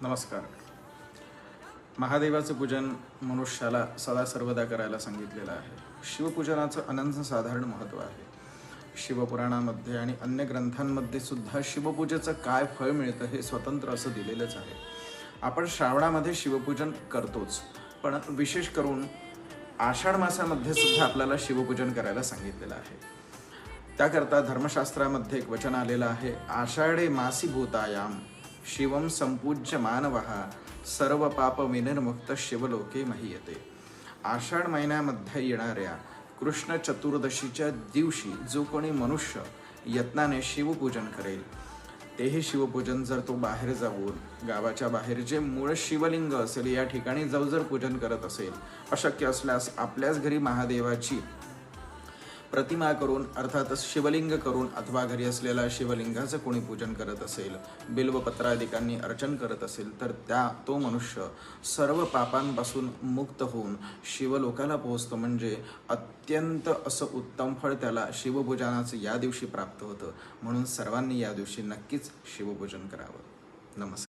नमस्कार. महादेवाचं पूजन मनुष्याला सदा सर्वदा करायला सांगितलेलं आहे. शिवपूजनाचं अनन्यसाधारण महत्त्व आहे. शिवपुराणामध्ये आणि अन्य ग्रंथांमध्ये सुद्धा शिवपूजेचं काय फळ मिळतं हे स्वतंत्र असं दिलेलंच आहे. आपण श्रावणामध्ये शिवपूजन करतोच, पण विशेष करून आषाढ मासामध्ये सुद्धा आपल्याला शिवपूजन करायला सांगितलेलं आहे. त्याकरता धर्मशास्त्रामध्ये एक वचन आलेलं आहे, आषाढे मासी भूतायाम शिवम संपूज्य मानवः सर्व पाप विनिर्मुक्त शिवलोके महीयते. आषाढ महिन्यामध्ये येणाऱ्या कृष्ण चतुर्दशीच्या दिवशी जो कोणी मनुष्य यत्नाने शिवपूजन करेल, तेही शिवपूजन जर तो बाहेर जाऊन गावाच्या बाहेर जे मूळ शिवलिंग असेल या ठिकाणी जाऊन जर पूजन करत असेल, अशक्य असल्यास आपल्याच घरी महादेवाची प्रतिमा करून अर्थातच शिवलिंग करून अथवा घरी असलेल्या शिवलिंगाचं कोणी पूजन करत असेल, बिल्वपत्रादिकांनी अर्चन करत असेल, तर तो मनुष्य सर्व पापांपासून मुक्त होऊन शिवलोकाला पोहोचतो. म्हणजे अत्यंत असं उत्तम फळ त्याला शिवपूजनाचं या दिवशी प्राप्त होतं. म्हणून सर्वांनी या दिवशी नक्कीच शिवपूजन करावं. नमस्कार.